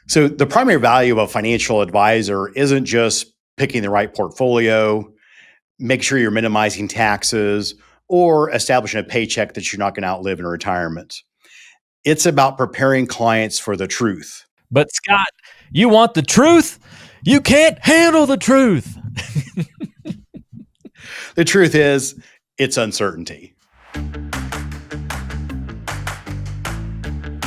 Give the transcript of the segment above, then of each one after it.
So the primary value of a financial advisor isn't just picking the right portfolio, make sure you're minimizing taxes, or establishing a paycheck that you're not going to outlive in retirement. It's about preparing clients for the truth. But Scott, you want the truth? You can't handle the truth. The truth is, it's uncertainty.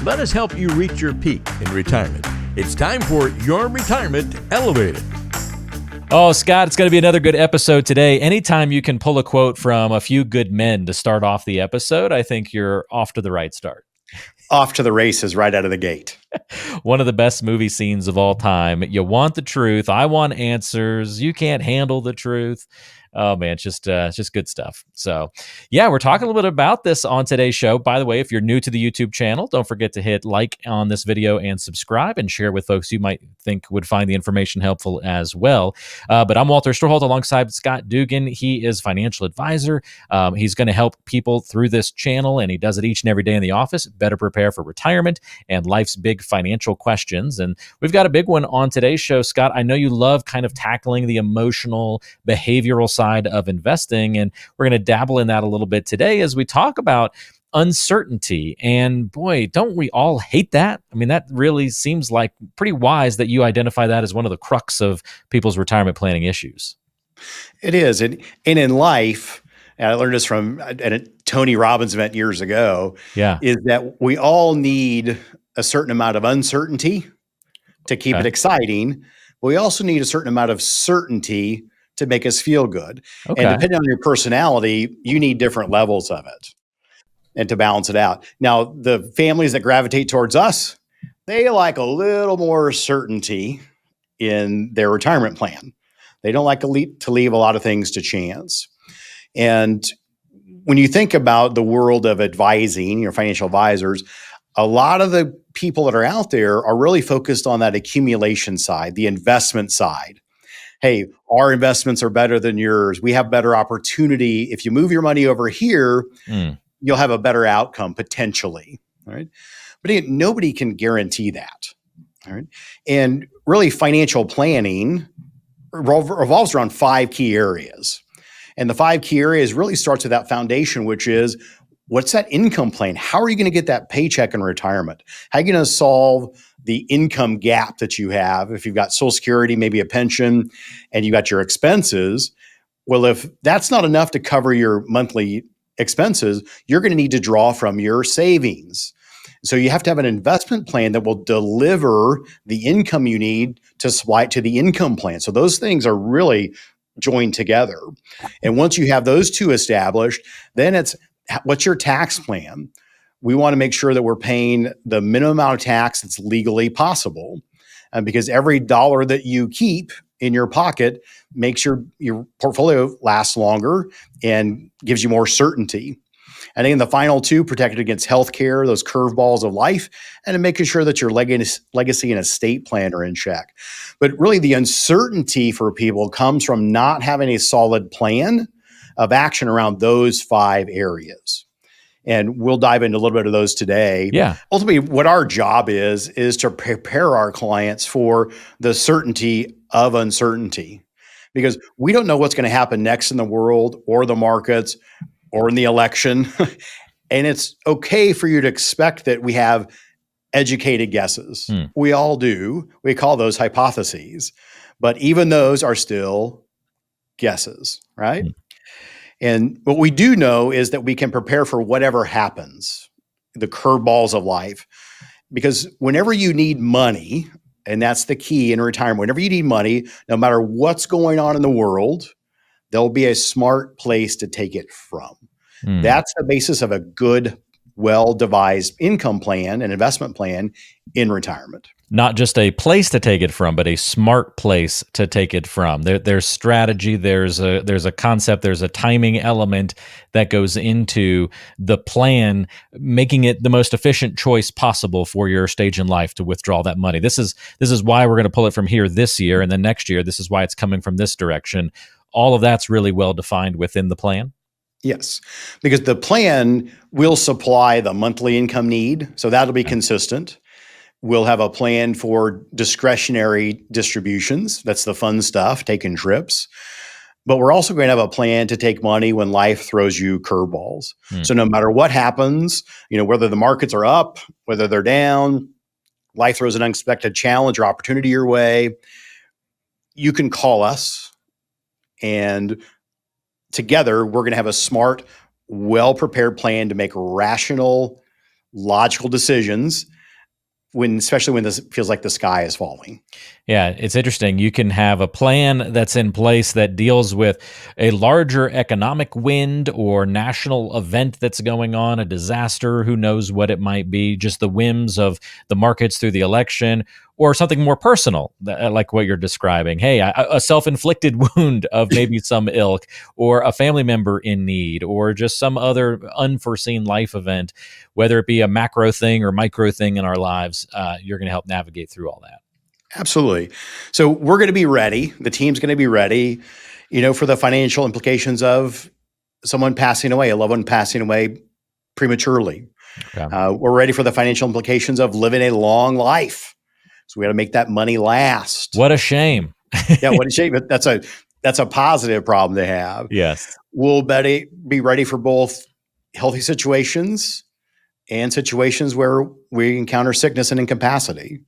Let us help you reach your peak in retirement. It's time for Your Retirement Elevated. Oh, Scott, it's going to be another good episode today. Anytime you can pull a quote from A Few Good Men to start off the episode, I think you're off to the right start. Off to the races right out of the gate. One of the best movie scenes of all time. You want the truth. I want answers. You can't handle the truth. Oh man, it's just good stuff. So yeah, we're talking a little bit about this on today's show. By the way, if you're new to the YouTube channel, don't forget to hit like on this video and subscribe and share with folks you might think would find the information helpful as well. But I'm Walter Stroholt alongside Scott Dugan. He is financial advisor. He's going to help people through this channel, and he does it each and every day in the office, better prepare for retirement and life's big financial questions. And we've got a big one on today's show, Scott. I know you love kind of tackling the emotional, behavioral side of investing, and we're going to dabble in that a little bit today as we talk about uncertainty. And boy, don't we all hate that? I mean, that really seems like pretty wise that you identify that as one of the crux of people's retirement planning issues. It is. And in life, and I learned this from a Tony Robbins event years ago, is that we all need a certain amount of uncertainty to keep it exciting. But we also need a certain amount of certainty to make us feel good. And depending on your personality, you need different levels of it and to balance it out. Now, the families that gravitate towards us, they like a little more certainty in their retirement plan. They don't like to leave a lot of things to chance. And when you think about the world of advising, your financial advisors, a lot of the people that are out there are really focused on that accumulation side, the investment side. Hey, our investments are better than yours. We have better opportunity. If you move your money over here, you'll have a better outcome potentially. All right. But again, nobody can guarantee that. All right. And really, financial planning revolves around 5 key areas. And the 5 key areas really starts with that foundation, which is, what's that income plan? How are you going to get that paycheck in retirement? How are you going to solve the income gap that you have? If you've got Social Security, maybe a pension, and you got your expenses. Well, if that's not enough to cover your monthly expenses, you're going to need to draw from your savings. So you have to have an investment plan that will deliver the income you need to supply it to the income plan. So those things are really joined together. And once you have those two established, then it's, what's your tax plan? We want to make sure that we're paying the minimum amount of tax that's legally possible. Because every dollar that you keep in your pocket makes your portfolio last longer and gives you more certainty. And then the final 2, protected against healthcare, those curveballs of life, and then making sure that your legacy and estate plan are in check. But really, the uncertainty for people comes from not having a solid plan of action around those 5 areas. And we'll dive into a little bit of those today. Yeah. Ultimately, what our job is to prepare our clients for the certainty of uncertainty. Because we don't know what's going to happen next in the world or the markets or in the election. And it's okay for you to expect that we have educated guesses. We all do. We call those hypotheses. But even those are still guesses, right? And what we do know is that we can prepare for whatever happens, the curveballs of life. Because whenever you need money, and that's the key in retirement, whenever you need money, no matter what's going on in the world, there'll be a smart place to take it from. That's the basis of a good, well-devised income plan and investment plan in retirement. Not just a place to take it from, but a smart place to take it from. There's strategy, there's a concept, there's a timing element that goes into the plan, making it the most efficient choice possible for your stage in life to withdraw that money. This is why we're going to pull it from here this year, and then next year, this is why it's coming from this direction. All of that's really well defined within the plan. Yes, because the plan will supply the monthly income need, so that'll be consistent. We'll have a plan for discretionary distributions. That's the fun stuff, taking trips. But we're also going to have a plan to take money when life throws you curveballs. So no matter what happens, whether the markets are up, whether they're down, life throws an unexpected challenge or opportunity your way, you can call us, and together we're going to have a smart, well-prepared plan to make rational, logical decisions especially when this feels like the sky is falling. Yeah, it's interesting. You can have a plan that's in place that deals with a larger economic wind or national event that's going on, a disaster, who knows what it might be, just the whims of the markets through the election, or something more personal, like what you're describing. Hey, a self-inflicted wound of maybe some ilk, or a family member in need, or just some other unforeseen life event, whether it be a macro thing or micro thing in our lives. You're going to help navigate through all that. Absolutely. So we're going to be ready. The team's going to be ready, for the financial implications of someone passing away, a loved one passing away prematurely. Okay. We're ready for the financial implications of living a long life. So we got to make that money last. What a shame. Yeah, what a shame. But that's a positive problem to have. Yes. We'll be ready for both healthy situations and situations where we encounter sickness and incapacity.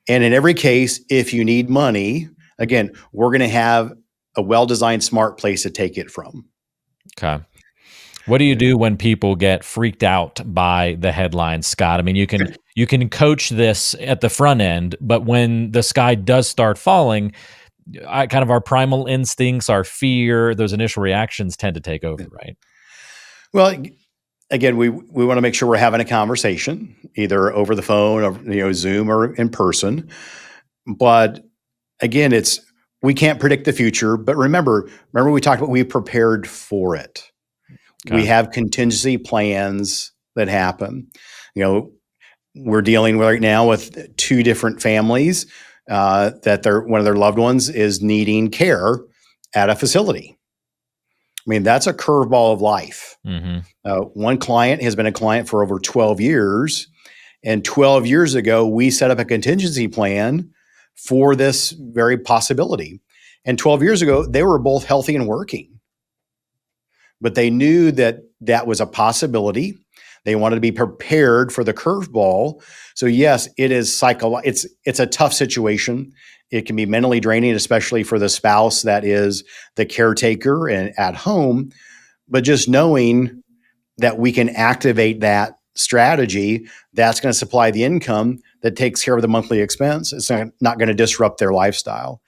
And in every case, if you need money, again, we're going to have a well-designed, smart place to take it from. Okay. What do you do when people get freaked out by the headlines, Scott? I mean, you can coach this at the front end, but when the sky does start falling, kind of our primal instincts, our fear, those initial reactions tend to take over, right? Well, again, we want to make sure we're having a conversation, either over the phone or Zoom or in person. But again, we can't predict the future. But remember we talked about we prepared for it. Okay. We have contingency plans that happen. We're dealing right now with 2 different families that one of their loved ones is needing care at a facility. I mean, that's a curveball of life. Mm-hmm. One client has been a client for over 12 years. And 12 years ago, we set up a contingency plan for this very possibility. And 12 years ago, they were both healthy and working. But they knew that was a possibility. They wanted to be prepared for the curveball. So yes, it is it's a tough situation. It can be mentally draining, especially for the spouse that is the caretaker and at home. But just knowing that we can activate that strategy, that's going to supply the income that takes care of the monthly expense. It's not going to disrupt their lifestyle.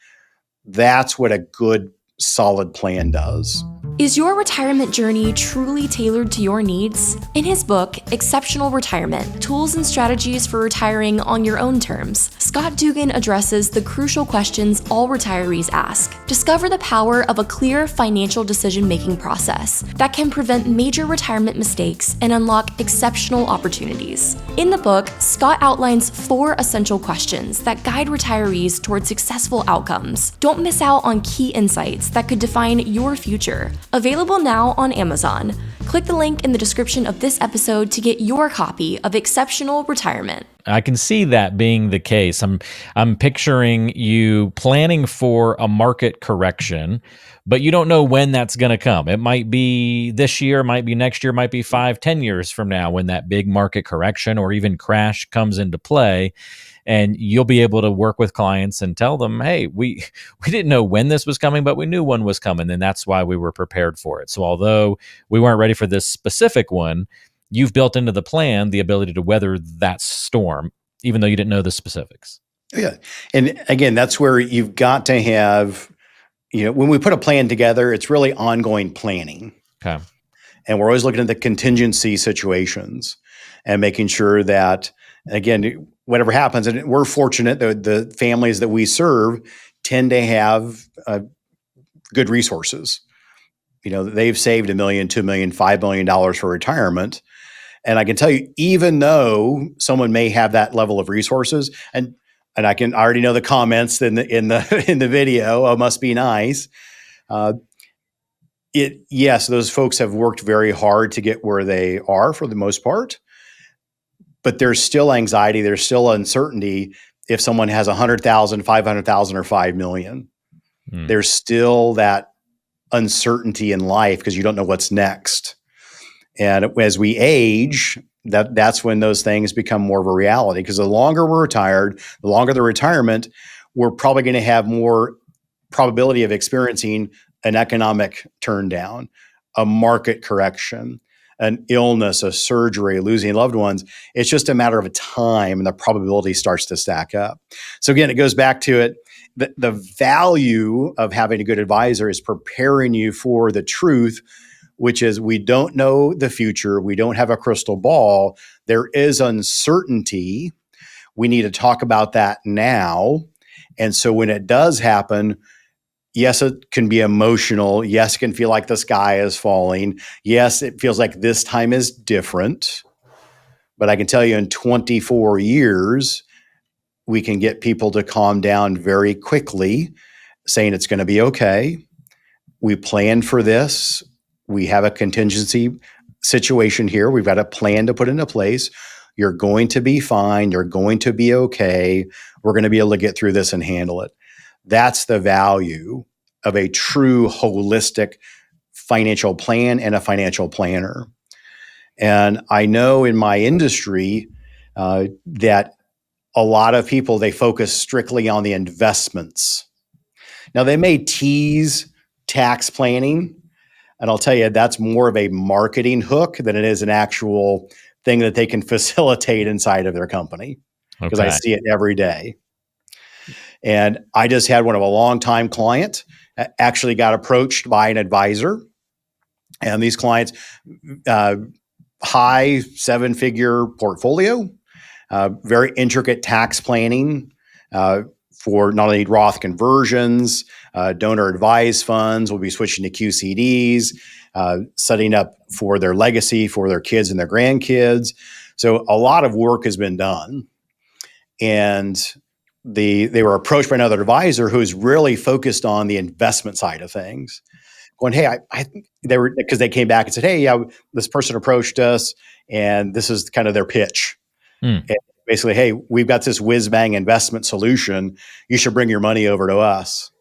That's what a good, solid plan does. Is your retirement journey truly tailored to your needs? In his book, Exceptional Retirement: Tools and Strategies for Retiring on Your Own Terms, Scott Dugan addresses the crucial questions all retirees ask. Discover the power of a clear financial decision-making process that can prevent major retirement mistakes and unlock exceptional opportunities. In the book, Scott outlines 4 essential questions that guide retirees toward successful outcomes. Don't miss out on key insights that could define your future. Available now on Amazon. Click the link in the description of this episode to get your copy of Exceptional Retirement. I can see that being the case. I'm picturing you planning for a market correction, but you don't know when that's going to come. It might be this year, might be next year, might be 5-10 years from now when that big market correction or even crash comes into play. And you'll be able to work with clients and tell them, hey, we didn't know when this was coming, but we knew one was coming, and that's why we were prepared for it. So although we weren't ready for this specific one, you've built into the plan the ability to weather that storm, even though you didn't know the specifics. Yeah. And again, that's where you've got to have, when we put a plan together, it's really ongoing planning. Okay. And we're always looking at the contingency situations and making sure that, again, whatever happens, and we're fortunate that the families that we serve tend to have good resources. They've saved $1 million, $2 million, $5 million for retirement. And I can tell you, even though someone may have that level of resources, and I already know the comments in the video, oh, must be nice. Yes, those folks have worked very hard to get where they are for the most part. but there's still anxiety, there's still uncertainty if someone has 100,000, 500,000, or 5 million. There's still that uncertainty in life because you don't know what's next. And as we age, that's when those things become more of a reality, because the longer we're retired, the longer the retirement, we're probably going to have more probability of experiencing an economic turndown, a market correction, an illness, a surgery, losing loved ones. It's just a matter of time, and the probability starts to stack up. So again, it goes back to it. The value of having a good advisor is preparing you for the truth, which is we don't know the future. We don't have a crystal ball. There is uncertainty. We need to talk about that now. And so when it does happen, yes, it can be emotional. Yes, it can feel like the sky is falling. Yes, it feels like this time is different. But I can tell you in 24 years, we can get people to calm down very quickly, saying it's going to be okay. We planned for this. We have a contingency situation here. We've got a plan to put into place. You're going to be fine. You're going to be okay. We're going to be able to get through this and handle it. That's the value of a true holistic financial plan and a financial planner. And I know in my industry that a lot of people, they focus strictly on the investments. Now, they may tease tax planning, and I'll tell you, that's more of a marketing hook than it is an actual thing that they can facilitate inside of their company, because I see it every day. And I just had one of a longtime client actually got approached by an advisor. And these clients, high seven-figure portfolio, very intricate tax planning for not only Roth conversions, donor advised funds. We'll be switching to QCDs, setting up for their legacy for their kids and their grandkids. So a lot of work has been done. And they were approached by another advisor who's really focused on the investment side of things. Going, hey, because they came back and said, hey, yeah, this person approached us, and this is kind of their pitch. And basically, hey, we've got this whiz-bang investment solution. You should bring your money over to us.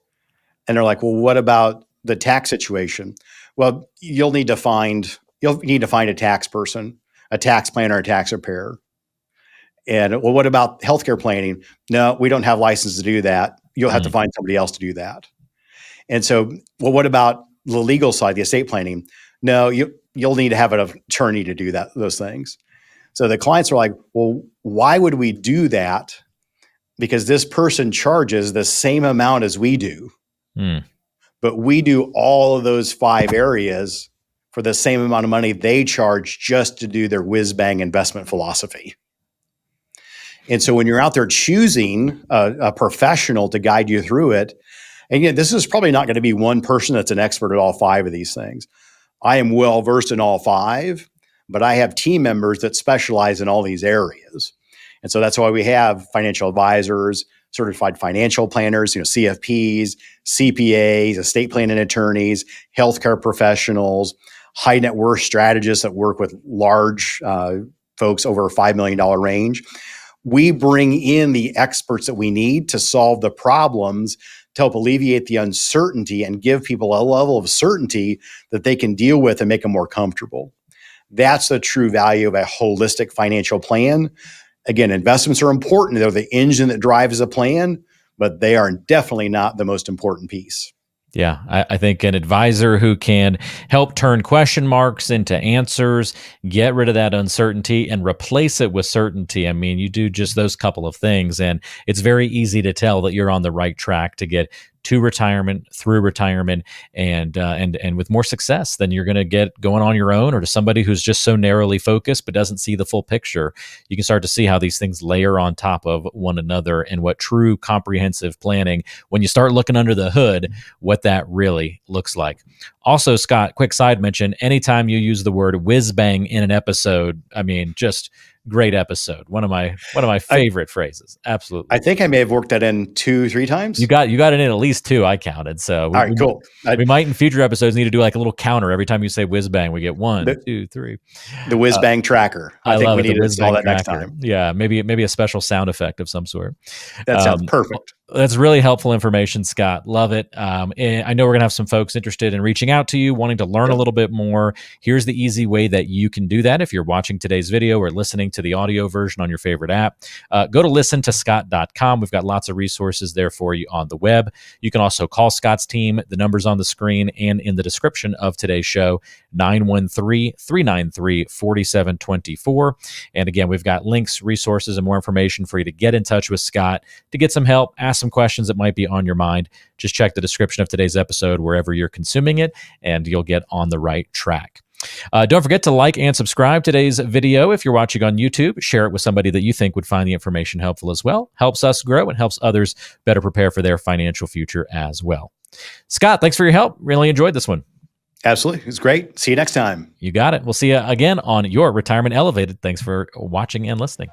And they're like, well, what about the tax situation? Well, you'll need to find a tax person, a tax planner, a tax preparer. And well, what about healthcare planning? No, we don't have license to do that. You'll have to find somebody else to do that. And so, well, what about the legal side, the estate planning? No, you'll need to have an attorney to do those things. So the clients are like, well, why would we do that? Because this person charges the same amount as we do. But we do all of those 5 areas for the same amount of money they charge just to do their whiz-bang investment philosophy. And so when you're out there choosing a professional to guide you through it, and again, this is probably not going to be one person that's an expert at all 5 of these things. I am well versed in all 5, but I have team members that specialize in all these areas. And so that's why we have financial advisors, certified financial planners, CFPs, CPAs, estate planning attorneys, healthcare professionals, high net worth strategists that work with large folks over a $5 million range. We bring in the experts that we need to solve the problems, to help alleviate the uncertainty and give people a level of certainty that they can deal with and make them more comfortable. That's the true value of a holistic financial plan. Again, investments are important. They're the engine that drives a plan, but they are definitely not the most important piece. Yeah, I think an advisor who can help turn question marks into answers, get rid of that uncertainty, and replace it with certainty. I mean, you do just those couple of things, and it's very easy to tell that you're on the right track to get to retirement, through retirement, and with more success than you're going to get going on your own, or to somebody who's just so narrowly focused but doesn't see the full picture. You can start to see how these things layer on top of one another, and what true comprehensive planning, when you start looking under the hood, what that really looks like. Also, Scott, quick side mention, anytime you use the word whiz bang in an episode, I mean, just great episode. One of my favorite phrases. Absolutely. I think I may have worked that in 2-3 times. You got it in at least 2. I counted. So all right, cool. We might in future episodes need to do like a little counter every time you say whiz bang. We get 1, 2, 3. The whiz bang tracker. I think we need to install that next time. Yeah, maybe a special sound effect of some sort. That sounds perfect. That's really helpful information, Scott. Love it. And I know we're going to have some folks interested in reaching out to you, wanting to learn a little bit more. Here's the easy way that you can do that. If you're watching today's video or listening to the audio version on your favorite app, go to listentoscott.com. We've got lots of resources there for you on the web. You can also call Scott's team. The number's on the screen and in the description of today's show, 913-393-4724. And again, we've got links, resources, and more information for you to get in touch with Scott, to get some help, ask some questions that might be on your mind. Just check the description of today's episode wherever you're consuming it, and you'll get on the right track. Don't forget to like and subscribe today's video. If you're watching on YouTube, share it with somebody that you think would find the information helpful as well. Helps us grow and helps others better prepare for their financial future as well. Scott, thanks for your help. Really enjoyed this one. Absolutely. It was great. See you next time. You got it. We'll see you again on Your Retirement Elevated. Thanks for watching and listening.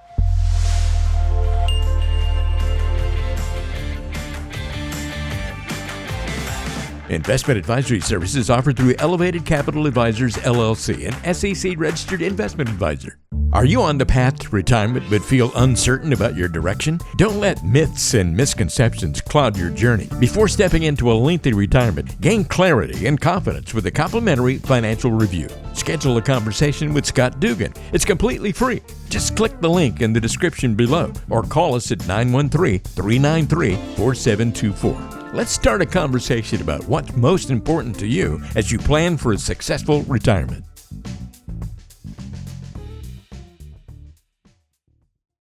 Investment advisory services offered through Elevated Capital Advisors, LLC, an SEC-registered investment advisor. Are you on the path to retirement but feel uncertain about your direction? Don't let myths and misconceptions cloud your journey. Before stepping into a lengthy retirement, gain clarity and confidence with a complimentary financial review. Schedule a conversation with Scott Dugan. It's completely free. Just click the link in the description below or call us at 913-393-4724. Let's start a conversation about what's most important to you as you plan for a successful retirement.